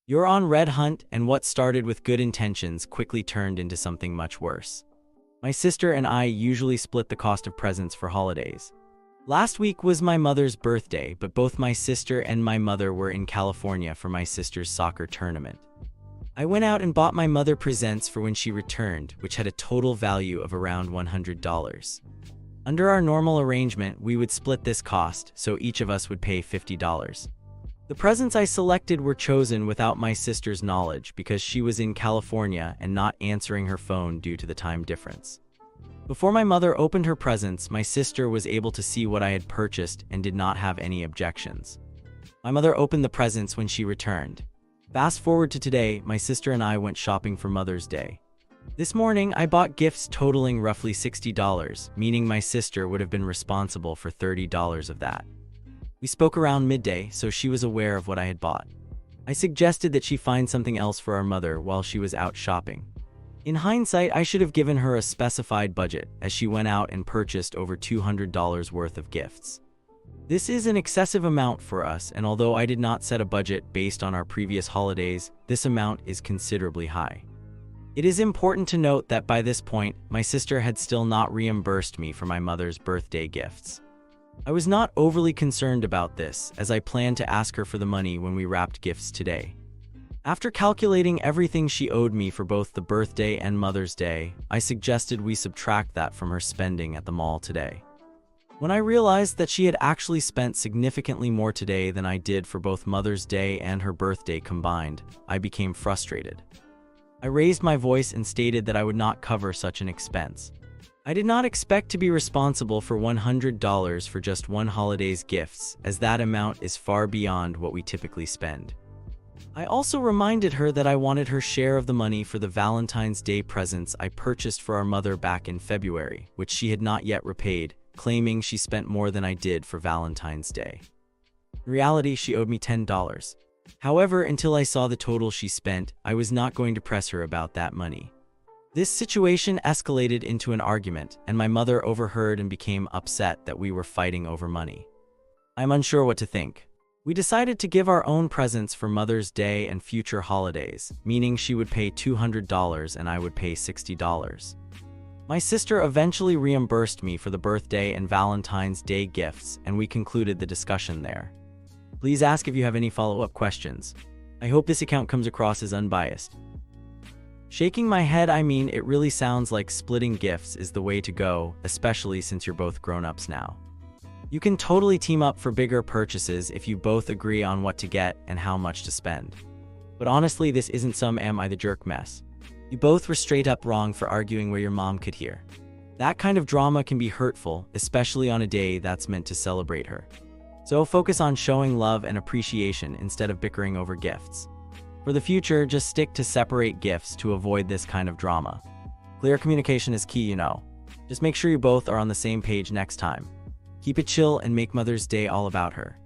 You're on red hunt, and what started with good intentions quickly turned into something much worse. My sister and I usually split the cost of presents for holidays. Last week was my mother's birthday, but both my sister and my mother were in California for my sister's soccer tournament. I went out and bought my mother presents for when she returned, which had a total value of around $100. Under our normal arrangement, we would split this cost, so each of us would pay $50. The presents I selected were chosen without my sister's knowledge because she was in California and not answering her phone due to the time difference. Before my mother opened her presents, my sister was able to see what I had purchased and did not have any objections. My mother opened the presents when she returned. Fast forward to today, my sister and I went shopping for Mother's Day. This morning, I bought gifts totaling roughly $60, meaning my sister would have been responsible for $30 of that. We spoke around midday, so she was aware of what I had bought. I suggested that she find something else for our mother while she was out shopping. In hindsight, I should have given her a specified budget, as she went out and purchased over $200 worth of gifts. This is an excessive amount for us, and although I did not set a budget based on our previous holidays, this amount is considerably high. It is important to note that by this point, my sister had still not reimbursed me for my mother's birthday gifts. I was not overly concerned about this, as I planned to ask her for the money when we wrapped gifts today. After calculating everything she owed me for both the birthday and Mother's Day, I suggested we subtract that from her spending at the mall today. When I realized that she had actually spent significantly more today than I did for both Mother's Day and her birthday combined, I became frustrated. I raised my voice and stated that I would not cover such an expense. I did not expect to be responsible for $100 for just one holiday's gifts, as that amount is far beyond what we typically spend. I also reminded her that I wanted her share of the money for the Valentine's Day presents I purchased for our mother back in February, which she had not yet repaid, claiming she spent more than I did for Valentine's Day. In reality, she owed me $10. However, until I saw the total she spent, I was not going to press her about that money. This situation escalated into an argument, and my mother overheard and became upset that we were fighting over money. I'm unsure what to think. We decided to give our own presents for Mother's Day and future holidays, meaning she would pay $200 and I would pay $60. My sister eventually reimbursed me for the birthday and Valentine's Day gifts, and we concluded the discussion there. Please ask if you have any follow-up questions. I hope this account comes across as unbiased. Shaking my head, I mean, it really sounds like splitting gifts is the way to go, especially since you're both grown-ups now. You can totally team up for bigger purchases if you both agree on what to get and how much to spend. But honestly, this isn't some am I the jerk mess. You both were straight up wrong for arguing where your mom could hear. That kind of drama can be hurtful, especially on a day that's meant to celebrate her. So focus on showing love and appreciation instead of bickering over gifts. For the future, just stick to separate gifts to avoid this kind of drama. Clear communication is key, you know. Just make sure you both are on the same page next time. Keep it chill and make Mother's Day all about her.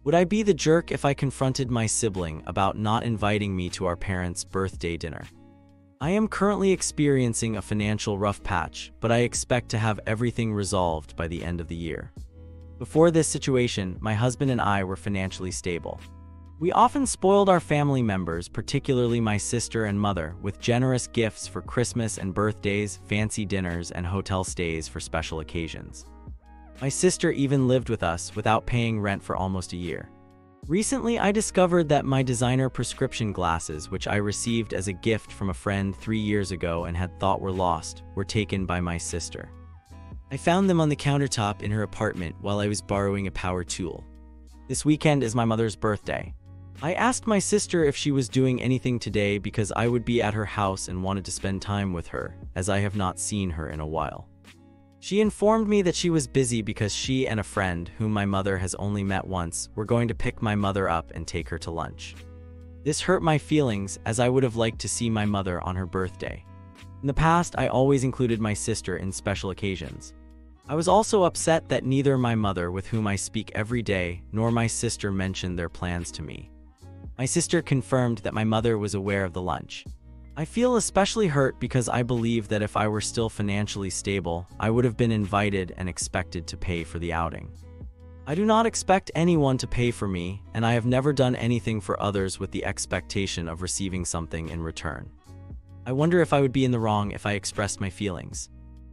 Would I be the jerk if I confronted my sibling about not inviting me to our parents' birthday dinner? I am currently experiencing a financial rough patch, but I expect to have everything resolved by the end of the year. Before this situation, my husband and I were financially stable. We often spoiled our family members, particularly my sister and mother, with generous gifts for Christmas and birthdays, fancy dinners, and hotel stays for special occasions. My sister even lived with us without paying rent for almost a year. Recently, I discovered that my designer prescription glasses, which I received as a gift from a friend 3 years ago and had thought were lost, were taken by my sister. I found them on the countertop in her apartment while I was borrowing a power tool. This weekend is my mother's birthday. I asked my sister if she was doing anything today because I would be at her house and wanted to spend time with her, as I have not seen her in a while. She informed me that she was busy because she and a friend, whom my mother has only met once, were going to pick my mother up and take her to lunch. This hurt my feelings, as I would have liked to see my mother on her birthday. In the past, I always included my sister in special occasions. I was also upset that neither my mother, with whom I speak every day, nor my sister mentioned their plans to me. My sister confirmed that my mother was aware of the lunch. I feel especially hurt because I believe that if I were still financially stable, I would have been invited and expected to pay for the outing. I do not expect anyone to pay for me, and I have never done anything for others with the expectation of receiving something in return. I wonder if I would be in the wrong if I expressed my feelings.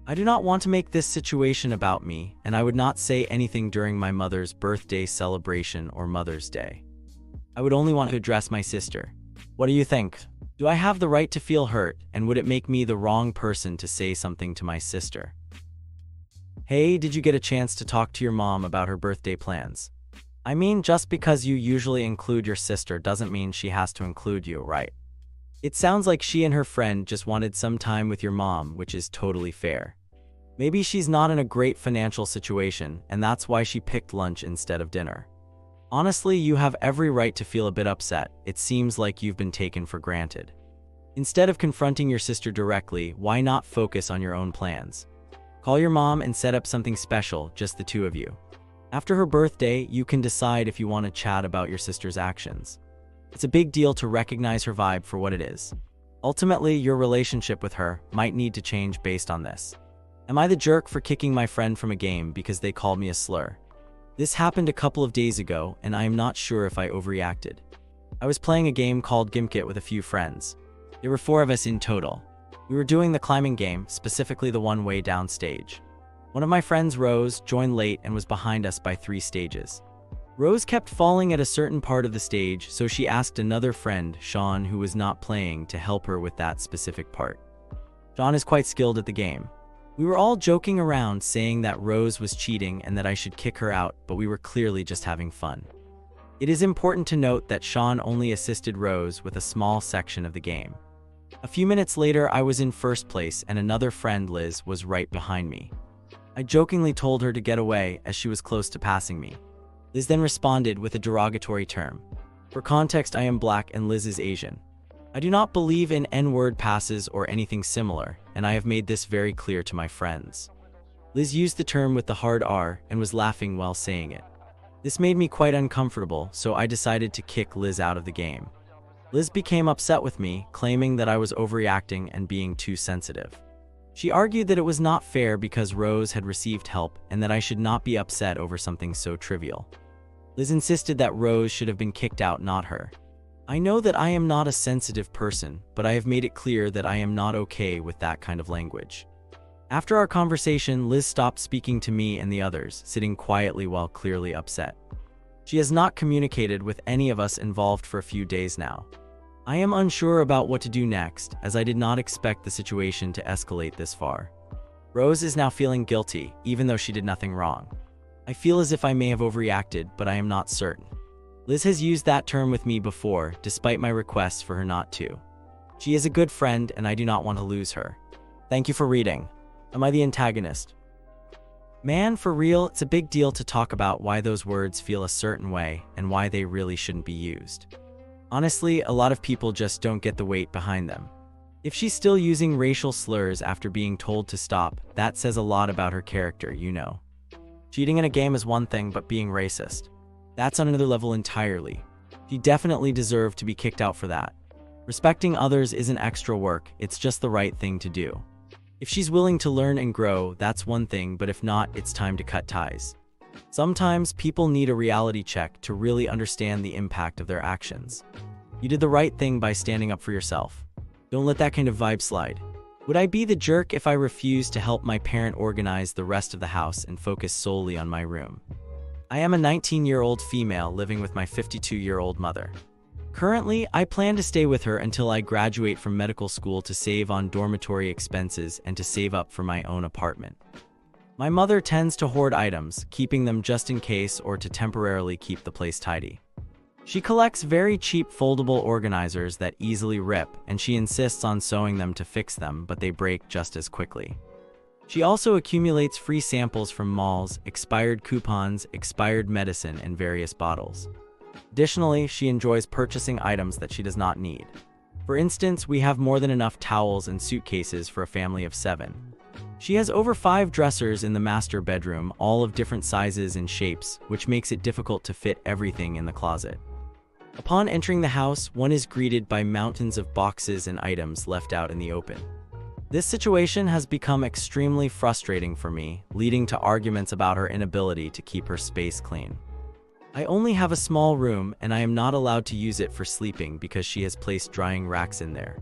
I do not want to make this situation about me, and I would not say anything during my mother's birthday celebration or Mother's Day. I would only want to address my sister. What do you think? Do I have the right to feel hurt, and would it make me the wrong person to say something to my sister? Hey, did you get a chance to talk to your mom about her birthday plans? I mean, just because you usually include your sister doesn't mean she has to include you, right? It sounds like she and her friend just wanted some time with your mom, which is totally fair. Maybe she's not in a great financial situation, and that's why she picked lunch instead of dinner. Honestly, you have every right to feel a bit upset. It seems like you've been taken for granted. Instead of confronting your sister directly, why not focus on your own plans? Call your mom and set up something special, just the two of you. After her birthday, you can decide if you want to chat about your sister's actions. It's a big deal to recognize her vibe for what it is. Ultimately, your relationship with her might need to change based on this. Am I the jerk for kicking my friend from a game because they called me a slur? This happened a couple of days ago, and I am not sure if I overreacted. I was playing a game called Gimkit with a few friends. There were 4 of us in total. We were doing the climbing game, specifically the one way down stage. One of my friends, Rose, joined late and was behind us by 3 stages. Rose kept falling at a certain part of the stage, so she asked another friend, Sean, who was not playing, to help her with that specific part. Sean is quite skilled at the game. We were all joking around, saying that Rose was cheating and that I should kick her out, but we were clearly just having fun. It is important to note that Sean only assisted Rose with a small section of the game. A few minutes later, I was in first place and another friend, Liz, was right behind me. I jokingly told her to get away as she was close to passing me. Liz then responded with a derogatory term. For context, I am black and Liz is Asian. I do not believe in N-word passes or anything similar, and I have made this very clear to my friends. Liz used the term with the hard R and was laughing while saying it. This made me quite uncomfortable, so I decided to kick Liz out of the game. Liz became upset with me, claiming that I was overreacting and being too sensitive. She argued that it was not fair because Rose had received help and that I should not be upset over something so trivial. Liz insisted that Rose should have been kicked out, not her. I know that I am not a sensitive person, but I have made it clear that I am not okay with that kind of language. After our conversation, Liz stopped speaking to me and the others, sitting quietly while clearly upset. She has not communicated with any of us involved for a few days now. I am unsure about what to do next, as I did not expect the situation to escalate this far. Rose is now feeling guilty, even though she did nothing wrong. I feel as if I may have overreacted, but I am not certain. Liz has used that term with me before, despite my requests for her not to. She is a good friend, and I do not want to lose her. Thank you for reading. Am I the antagonist? Man, for real, it's a big deal to talk about why those words feel a certain way and why they really shouldn't be used. Honestly, a lot of people just don't get the weight behind them. If she's still using racial slurs after being told to stop, that says a lot about her character, you know. Cheating in a game is one thing, but being racist, that's on another level entirely. She definitely deserved to be kicked out for that. Respecting others isn't extra work, it's just the right thing to do. If she's willing to learn and grow, that's one thing, but if not, it's time to cut ties. Sometimes people need a reality check to really understand the impact of their actions. You did the right thing by standing up for yourself. Don't let that kind of vibe slide. Would I be the jerk if I refused to help my parent organize the rest of the house and focus solely on my room? I am a 19-year-old female living with my 52-year-old mother. Currently, I plan to stay with her until I graduate from medical school to save on dormitory expenses and to save up for my own apartment. My mother tends to hoard items, keeping them just in case or to temporarily keep the place tidy. She collects very cheap foldable organizers that easily rip, and she insists on sewing them to fix them, but they break just as quickly. She also accumulates free samples from malls, expired coupons, expired medicine, and various bottles. Additionally, she enjoys purchasing items that she does not need. For instance, we have more than enough towels and suitcases for a family of 7. She has over 5 dressers in the master bedroom, all of different sizes and shapes, which makes it difficult to fit everything in the closet. Upon entering the house, one is greeted by mountains of boxes and items left out in the open. This situation has become extremely frustrating for me, leading to arguments about her inability to keep her space clean. I only have a small room and I am not allowed to use it for sleeping because she has placed drying racks in there.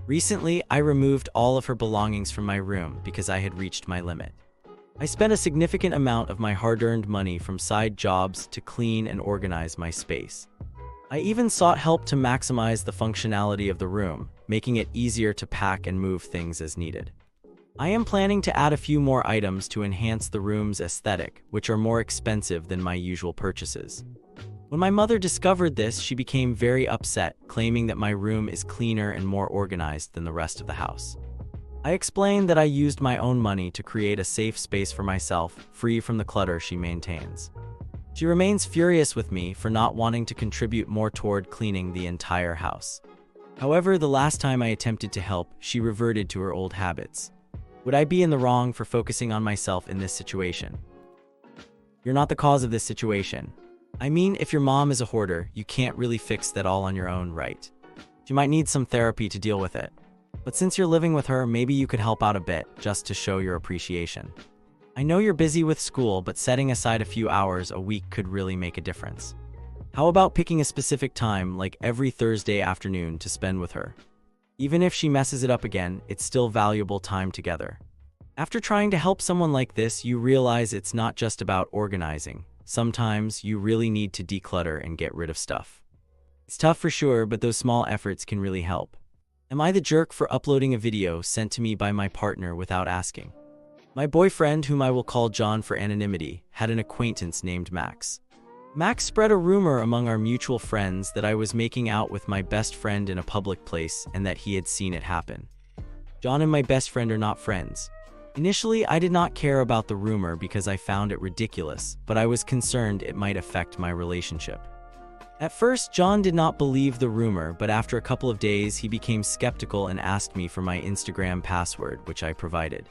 Recently, I removed all of her belongings from my room because I had reached my limit. I spent a significant amount of my hard-earned money from side jobs to clean and organize my space. I even sought help to maximize the functionality of the room, making it easier to pack and move things as needed. I am planning to add a few more items to enhance the room's aesthetic, which are more expensive than my usual purchases. When my mother discovered this, she became very upset, claiming that my room is cleaner and more organized than the rest of the house. I explained that I used my own money to create a safe space for myself, free from the clutter she maintains. She remains furious with me for not wanting to contribute more toward cleaning the entire house. However, the last time I attempted to help, she reverted to her old habits. Would I be in the wrong for focusing on myself in this situation? You're not the cause of this situation. I mean, if your mom is a hoarder, you can't really fix that all on your own, right? You might need some therapy to deal with it. But since you're living with her, maybe you could help out a bit, just to show your appreciation. I know you're busy with school, but setting aside a few hours a week could really make a difference. How about picking a specific time, like every Thursday afternoon, to spend with her? Even if she messes it up again, it's still valuable time together. After trying to help someone like this, you realize it's not just about organizing. Sometimes you really need to declutter and get rid of stuff. It's tough for sure, but those small efforts can really help. Am I the jerk for uploading a video sent to me by my partner without asking? My boyfriend, whom I will call John for anonymity, had an acquaintance named Max. Max spread a rumor among our mutual friends that I was making out with my best friend in a public place and that he had seen it happen. John and my best friend are not friends. Initially, I did not care about the rumor because I found it ridiculous, but I was concerned it might affect my relationship. At first, John did not believe the rumor, but after a couple of days, he became skeptical and asked me for my Instagram password, which I provided.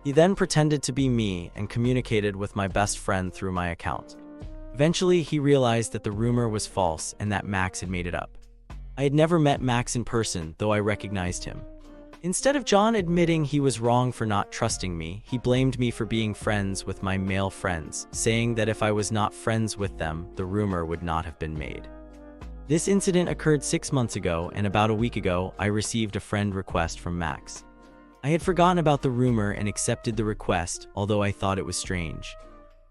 He then pretended to be me and communicated with my best friend through my account. Eventually, he realized that the rumor was false and that Max had made it up. I had never met Max in person, though I recognized him. Instead of John admitting he was wrong for not trusting me, he blamed me for being friends with my male friends, saying that if I was not friends with them, the rumor would not have been made. This incident occurred 6 months ago, and about a week ago, I received a friend request from Max. I had forgotten about the rumor and accepted the request, although I thought it was strange.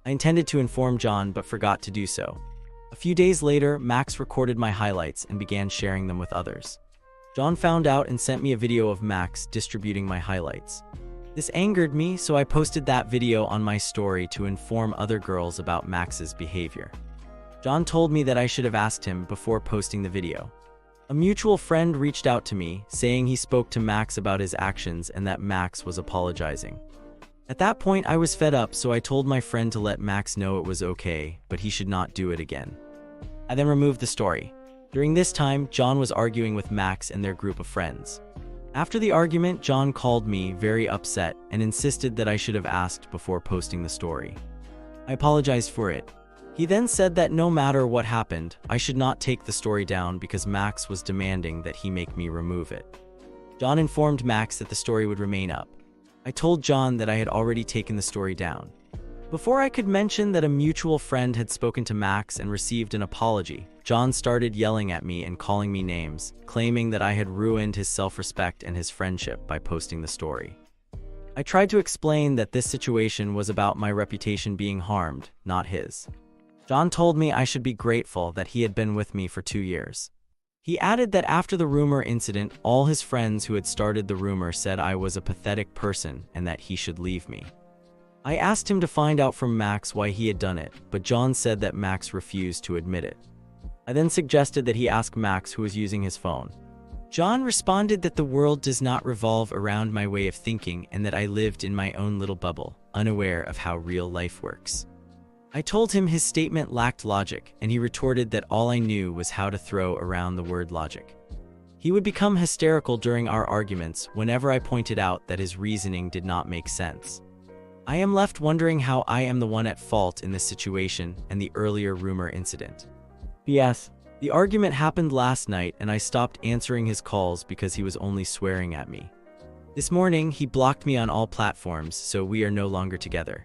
I intended to inform John, but forgot to do so. A few days later, Max recorded my highlights and began sharing them with others. John found out and sent me a video of Max distributing my highlights. This angered me, so I posted that video on my story to inform other girls about Max's behavior. John told me that I should have asked him before posting the video. A mutual friend reached out to me, saying he spoke to Max about his actions and that Max was apologizing. At that point, I was fed up, so I told my friend to let Max know it was okay, but he should not do it again. I then removed the story. During this time, John was arguing with Max and their group of friends. After the argument, John called me very upset and insisted that I should have asked before posting the story. I apologized for it. He then said that no matter what happened, I should not take the story down because Max was demanding that he make me remove it. John informed Max that the story would remain up. I told John that I had already taken the story down. Before I could mention that a mutual friend had spoken to Max and received an apology, John started yelling at me and calling me names, claiming that I had ruined his self-respect and his friendship by posting the story. I tried to explain that this situation was about my reputation being harmed, not his. John told me I should be grateful that he had been with me for 2 years. He added that after the rumor incident, all his friends who had started the rumor said I was a pathetic person and that he should leave me. I asked him to find out from Max why he had done it, but John said that Max refused to admit it. I then suggested that he ask Max who was using his phone. John responded that the world does not revolve around my way of thinking and that I lived in my own little bubble, unaware of how real life works. I told him his statement lacked logic, and he retorted that all I knew was how to throw around the word logic. He would become hysterical during our arguments whenever I pointed out that his reasoning did not make sense. I am left wondering how I am the one at fault in this situation and the earlier rumor incident. P.S. The argument happened last night and I stopped answering his calls because he was only swearing at me. This morning, he blocked me on all platforms, so we are no longer together.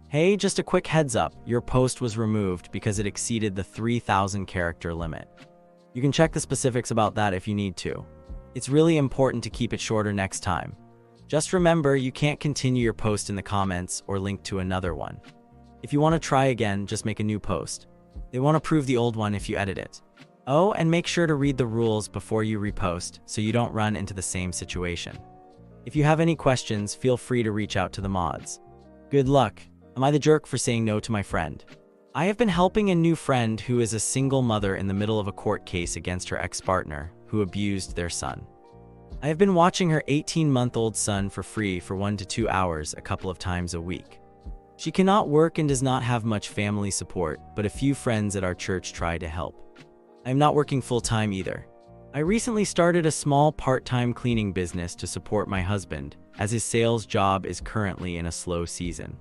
Hey, just a quick heads up, your post was removed because it exceeded the 3,000 character limit. You can check the specifics about that if you need to. It's really important to keep it shorter next time. Just remember, you can't continue your post in the comments or link to another one. If you want to try again, just make a new post. They won't approve the old one if you edit it. Oh, and make sure to read the rules before you repost so you don't run into the same situation. If you have any questions, feel free to reach out to the mods. Good luck. Am I the jerk for saying no to my friend? I have been helping a new friend who is a single mother in the middle of a court case against her ex-partner who abused their son. I have been watching her 18-month-old son for free for 1 to 2 hours a couple of times a week. She cannot work and does not have much family support, but a few friends at our church try to help. I am not working full-time either. I recently started a small part-time cleaning business to support my husband, as his sales job is currently in a slow season.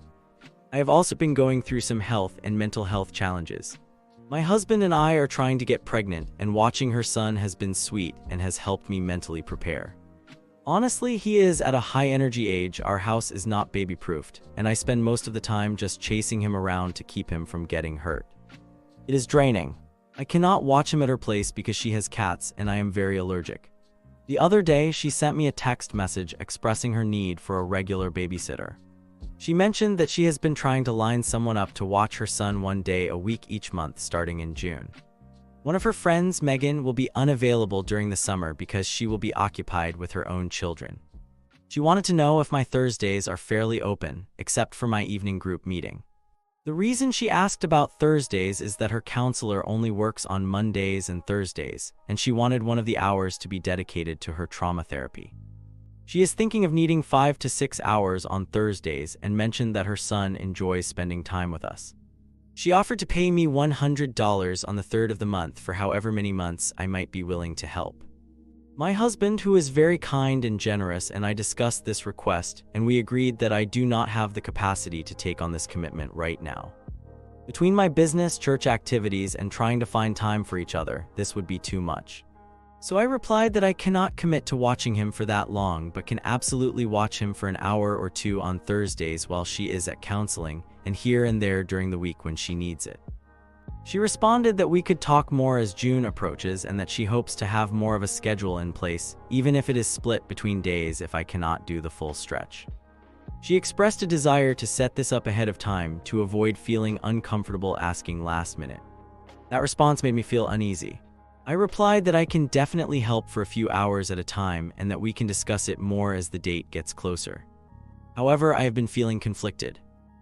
I have also been going through some health and mental health challenges. My husband and I are trying to get pregnant, and watching her son has been sweet and has helped me mentally prepare. Honestly, he is at a high-energy age. Our house is not baby-proofed, and I spend most of the time just chasing him around to keep him from getting hurt. It is draining. I cannot watch him at her place because she has cats and I am very allergic. The other day, she sent me a text message expressing her need for a regular babysitter. She mentioned that she has been trying to line someone up to watch her son 1 day a week each month starting in June. One of her friends, Megan, will be unavailable during the summer because she will be occupied with her own children. She wanted to know if my Thursdays are fairly open, except for my evening group meeting. The reason she asked about Thursdays is that her counselor only works on Mondays and Thursdays, and she wanted one of the hours to be dedicated to her trauma therapy. She is thinking of needing 5 to 6 hours on Thursdays and mentioned that her son enjoys spending time with us. She offered to pay me $100 on the 3rd of the month for however many months I might be willing to help. My husband, who is very kind and generous, and I discussed this request, and we agreed that I do not have the capacity to take on this commitment right now. Between my business, church activities, and trying to find time for each other, this would be too much. So I replied that I cannot commit to watching him for that long, but can absolutely watch him for an hour or two on Thursdays while she is at counseling, and here and there during the week when she needs it. She responded that we could talk more as June approaches and that she hopes to have more of a schedule in place, even if it is split between days if I cannot do the full stretch. She expressed a desire to set this up ahead of time to avoid feeling uncomfortable asking last minute. That response made me feel uneasy. I replied that I can definitely help for a few hours at a time and that we can discuss it more as the date gets closer. However, I have been feeling conflicted.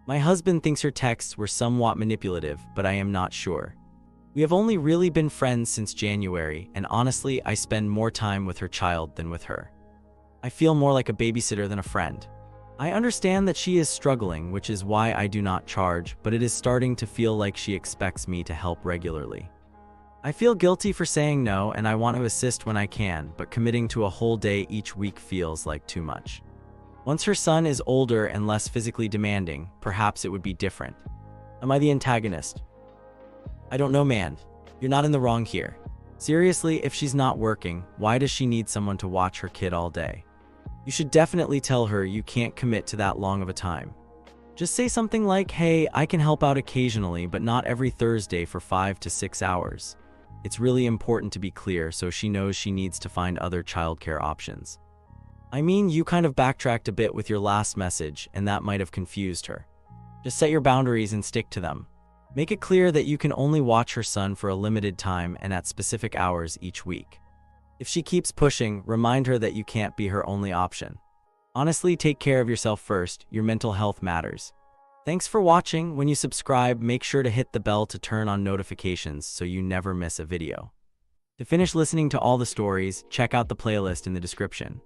My husband thinks her texts were somewhat manipulative, but I am not sure. We have only really been friends since January, and honestly, I spend more time with her child than with her. I feel more like a babysitter than a friend. I understand that she is struggling, which is why I do not charge, but it is starting to feel like she expects me to help regularly. I feel guilty for saying no, and I want to assist when I can, but committing to a whole day each week feels like too much. Once her son is older and less physically demanding, perhaps it would be different. Am I the antagonist? I don't know, man. You're not in the wrong here. Seriously, if she's not working, why does she need someone to watch her kid all day? You should definitely tell her you can't commit to that long of a time. Just say something like, hey, I can help out occasionally, but not every Thursday for 5 to 6 hours. It's really important to be clear so she knows she needs to find other childcare options. I mean, you kind of backtracked a bit with your last message, and that might have confused her. Just set your boundaries and stick to them. Make it clear that you can only watch her son for a limited time and at specific hours each week. If she keeps pushing, remind her that you can't be her only option. Honestly, take care of yourself first. Your mental health matters. Thanks for watching. When you subscribe, make sure to hit the bell to turn on notifications so you never miss a video. To finish listening to all the stories, check out the playlist in the description.